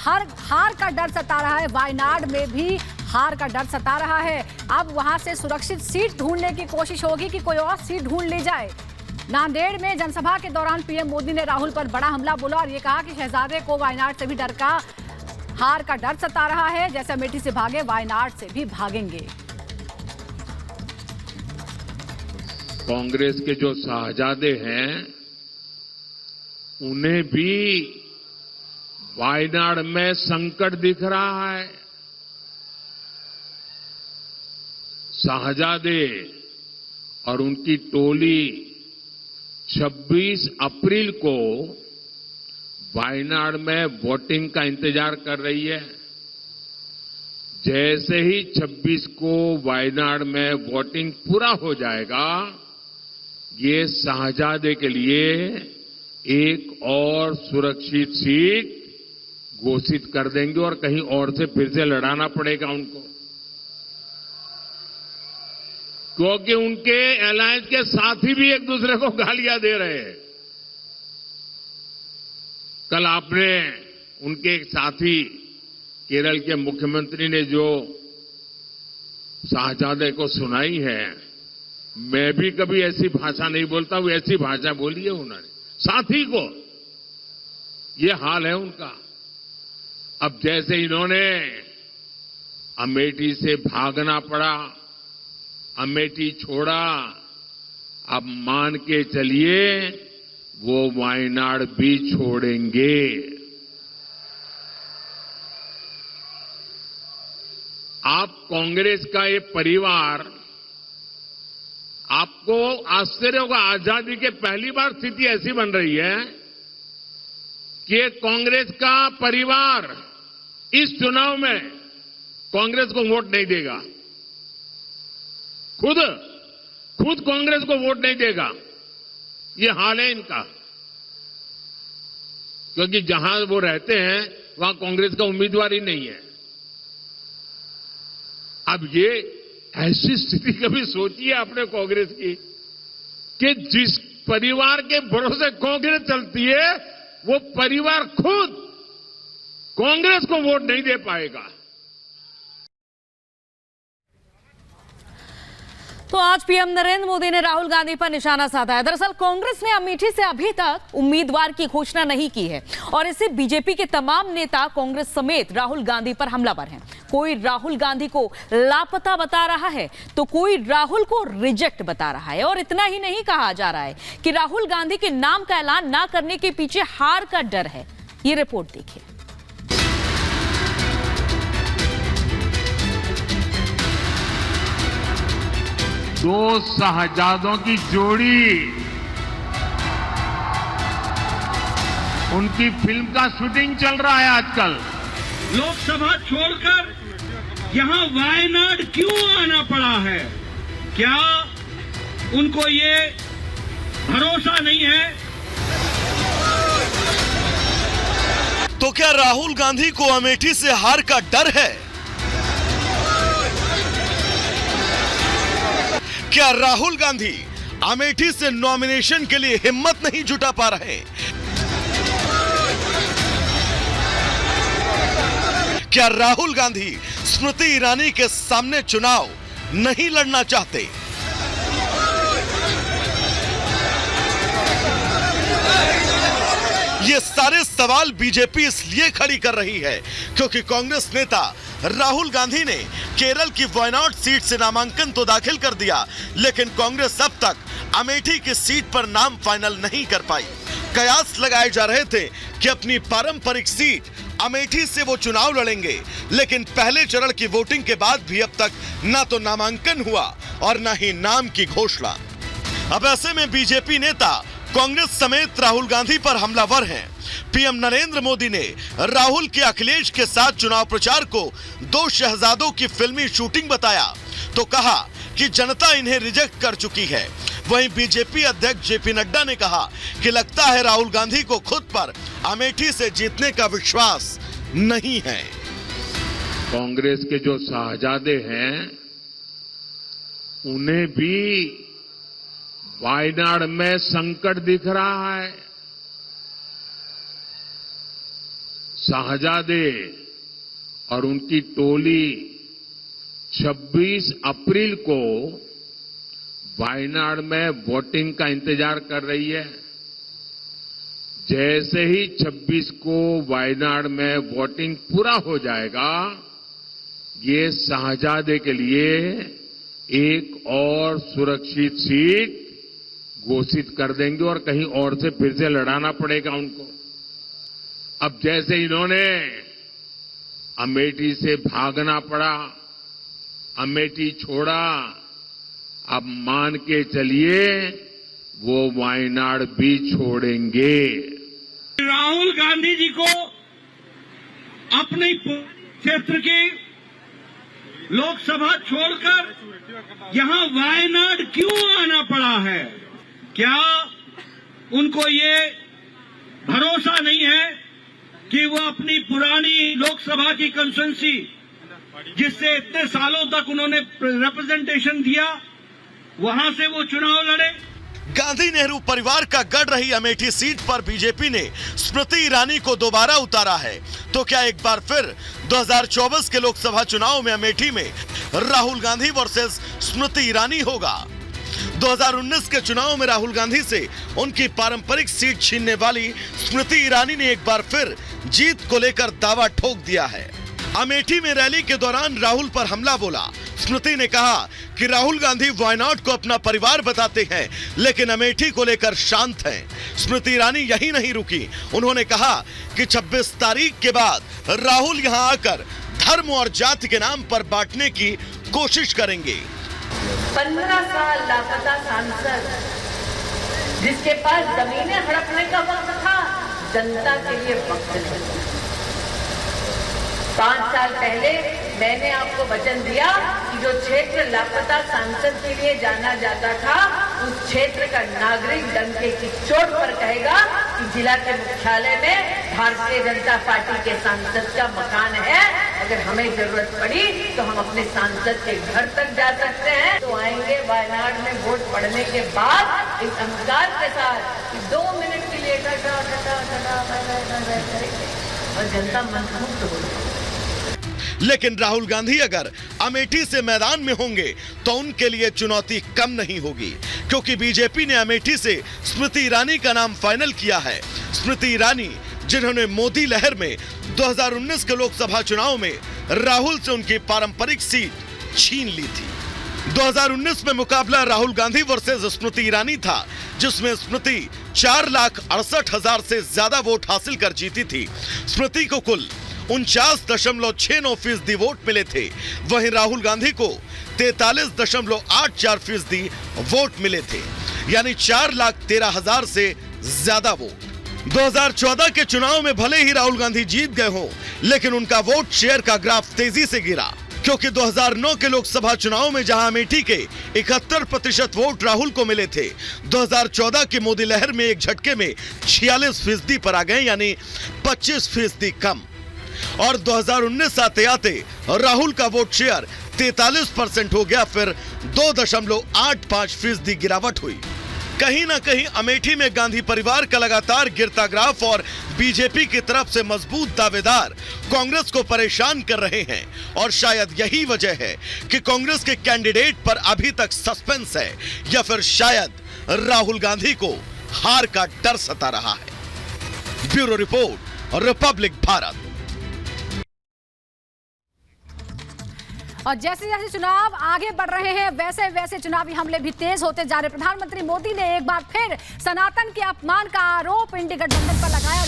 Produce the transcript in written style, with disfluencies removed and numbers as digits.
हार का डर सता रहा है। वायनाड में भी हार का डर सता रहा है। अब वहां से सुरक्षित सीट ढूंढने की कोशिश होगी कि कोई और सीट ढूंढ ली जाए। नांदेड़ में जनसभा के दौरान पीएम मोदी ने राहुल पर बड़ा हमला बोला और ये कहा कि शहजादे को वायनाड से भी हार का डर सता रहा है। जैसे अमेठी से भागे, वायनाड से भी भागेंगे। कांग्रेस के जो शहजादे हैं उन्हें भी वायनाड में संकट दिख रहा है। शहजादे और उनकी टोली 26 अप्रैल को वायनाड में वोटिंग का इंतजार कर रही है। जैसे ही 26 को वायनाड में वोटिंग पूरा हो जाएगा, ये शहजादे के लिए एक और सुरक्षित सीट घोषित कर देंगे और कहीं और से फिर से लड़ाना पड़ेगा उनको, क्योंकि उनके अलायंस के साथी भी एक दूसरे को गालियां दे रहे हैं। कल आपने उनके एक साथी केरल के मुख्यमंत्री ने जो शहजादे को सुनाई है, मैं भी कभी ऐसी भाषा नहीं बोलता, वो ऐसी भाषा बोली है उन्होंने साथी को। ये हाल है उनका। अब जैसे इन्होंने अमेठी से भागना पड़ा, अमेठी छोड़ा, अब मान के चलिए वो वायनाड भी छोड़ेंगे। आप कांग्रेस का ये परिवार, आपको आश्चर्य होगा, आजादी के पहली बार स्थिति ऐसी बन रही है कि कांग्रेस का परिवार इस चुनाव में कांग्रेस को वोट नहीं देगा। खुद कांग्रेस को वोट नहीं देगा। ये हाल है इनका, क्योंकि जहां वो रहते हैं वहां कांग्रेस का उम्मीदवार ही नहीं है। अब ये ऐसी स्थिति कभी सोची है आपने कांग्रेस की कि जिस परिवार के भरोसे कांग्रेस चलती है, वो परिवार खुद कांग्रेस को वोट नहीं दे पाएगा। तो आज पीएम नरेंद्र मोदी ने राहुल गांधी पर निशाना साधा है। दरअसल कांग्रेस ने अमेठी से अभी तक उम्मीदवार की घोषणा नहीं की है और इससे बीजेपी के तमाम नेता कांग्रेस समेत राहुल गांधी पर हमलावर हैं। कोई राहुल गांधी को लापता बता रहा है तो कोई राहुल को रिजेक्ट बता रहा है। और इतना ही नहीं कहा जा रहा है कि राहुल गांधी के नाम का ऐलान ना करने के पीछे हार का डर है। ये रिपोर्ट देखिए। दो शहजादों की जोड़ी, उनकी फिल्म का शूटिंग चल रहा है आजकल। लोकसभा छोड़कर यहां वायनाड क्यों आना पड़ा है? क्या उनको ये भरोसा नहीं है? तो क्या राहुल गांधी को अमेठी से हार का डर है? क्या राहुल गांधी अमेठी से नॉमिनेशन के लिए हिम्मत नहीं जुटा पा रहे? क्या राहुल गांधी स्मृति ईरानी के सामने चुनाव नहीं लड़ना चाहते? ये सारे सवाल बीजेपी इसलिए खड़ी कर रही है क्योंकि कांग्रेस नेता राहुल गांधी ने केरल की वायनाड सीट से नामांकन तो दाखिल कर दिया, लेकिन कांग्रेस अब तक अमेठी की सीट पर नाम फाइनल नहीं कर पाई। कयास लगाए जा रहे थे कि अपनी पारंपरिक सीट अमेठी से वो चुनाव लड़ेंगे, लेकिन पहले चरण की वोटिंग के बाद भी अब तक ना तो नामांकन हुआ और ना ही नाम की घोषणा। अब ऐसे में बीजेपी नेता कांग्रेस समेत राहुल गांधी पर हमलावर हैं। पीएम नरेंद्र मोदी ने राहुल के अखिलेश के साथ चुनाव प्रचार को दो शहजादों की फिल्मी शूटिंग बताया तो कहा कि जनता इन्हें रिजेक्ट कर चुकी है। वहीं बीजेपी अध्यक्ष जेपी नड्डा ने कहा कि लगता है राहुल गांधी को खुद पर अमेठी से जीतने का विश्वास नहीं है। कांग्रेस के जो शहजादे हैं उन्हें भी वायनाड में संकट दिख रहा है। साहजादे और उनकी टोली 26 अप्रैल को वायनाड में वोटिंग का इंतजार कर रही है। जैसे ही 26 को वायनाड में वोटिंग पूरा हो जाएगा, ये शाहजादे के लिए एक और सुरक्षित सीट घोषित कर देंगे और कहीं और से फिर से लड़ाना पड़ेगा उनको। अब जैसे इन्होंने अमेठी से भागना पड़ा, अमेठी छोड़ा, अब मान के चलिए वो वायनाड भी छोड़ेंगे। राहुल गांधी जी को अपने क्षेत्र की लोकसभा छोड़कर यहां वायनाड क्यों आना पड़ा है? क्या उनको ये भरोसा नहीं है कि वो अपनी पुरानी लोकसभा की कंस्टिट्यूंसी, जिससे इतने सालों तक उन्होंने रिप्रेजेंटेशन दिया, वहां से वो चुनाव लड़े? गांधी नेहरू परिवार का गढ़ रही अमेठी सीट पर बीजेपी ने स्मृति ईरानी को दोबारा उतारा है। तो क्या एक बार फिर 2024 के लोकसभा चुनाव में अमेठी में राहुल गांधी वर्सेस स्मृति ईरानी होगा? 2019 के चुनाव में राहुल गांधी से उनकी पारंपरिक सीट छीनने वाली स्मृति ईरानी ने एक बार फिर जीत को लेकर दावा ठोक दिया है। अमेठी में रैली के दौरान राहुल पर हमला बोला। स्मृति ने कहा कि राहुल गांधी वायनाड को अपना परिवार बताते हैं, लेकिन अमेठी को लेकर शांत हैं। स्मृति ईरानी यही नहीं रुकी, उन्होंने कहा कि 26 तारीख के बाद राहुल यहां आकर धर्म और जाति के नाम पर बांटने की कोशिश करेंगे। 15 साल लापता सांसद, जिसके पास जमीनें हड़पने का वक्त था, जनता के लिए वक्त नहीं। 5 साल पहले मैंने आपको वचन दिया कि जो क्षेत्र लापता सांसद के लिए जाना जाता था, उस क्षेत्र का नागरिक डंके की चोट पर कहेगा कि जिला के मुख्यालय में भारतीय जनता पार्टी के सांसद का मकान है। अगर हमें जरूरत पड़ी तो हम अपने सांसद के घर तक जा सकते हैं। तो आएंगे वायनाड में वोट पड़ने के बाद इस अहंकार के साथ कि 2 मिनट के लिए करेंगे और जनता मंत्रमुग्ध हो जाएगी। लेकिन राहुल गांधी अगर अमेठी से मैदान में होंगे तो उनके लिए चुनौती कम नहीं होगी, क्योंकि बीजेपी ने अमेठी से स्मृति ईरानी का नाम फाइनल किया है। स्मृति ईरानी, जिन्होंने मोदी लहर में 2019 के लोकसभा चुनाव में राहुल से उनकी पारंपरिक सीट छीन ली थी। 2019 में मुकाबला राहुल गांधी वर्सेस स्मृति ईरानी था, जिसमें स्मृति 4,68,000 से ज्यादा वोट हासिल कर जीती थी। स्मृति को कुल 49.69% वोट मिले थे, वहीं राहुल गांधी को 43.84% वोट मिले थे, यानी 4,13,000 से ज्यादा वोट। 2014 के चुनाव में भले ही राहुल गांधी जीत गए हों, लेकिन उनका वोट शेयर का ग्राफ तेजी से गिरा, क्योंकि 2009 के लोकसभा चुनाव में जहां अमेठी के 71% वोट राहुल को मिले थे, 2014 की मोदी लहर में एक झटके में 46% पर आ गए, यानी 25% कम। और 2019 आते आते राहुल का वोट शेयर 43% हो गया, फिर 2.85% गिरावट हुई। कहीं ना कहीं अमेठी में गांधी परिवार का लगातार गिरता ग्राफ और बीजेपी की तरफ से मजबूत दावेदार कांग्रेस को परेशान कर रहे हैं, और शायद यही वजह है कि कांग्रेस के कैंडिडेट पर अभी तक सस्पेंस है, या फिर शायद राहुल गांधी को हार का डर सता रहा है। Bureau report, Republic Bharat. और जैसे जैसे चुनाव आगे बढ़ रहे हैं, वैसे वैसे चुनावी हमले भी तेज होते जा रहे। प्रधानमंत्री मोदी ने एक बार फिर सनातन के अपमान का आरोप इंडी गठबंधन पर लगाया।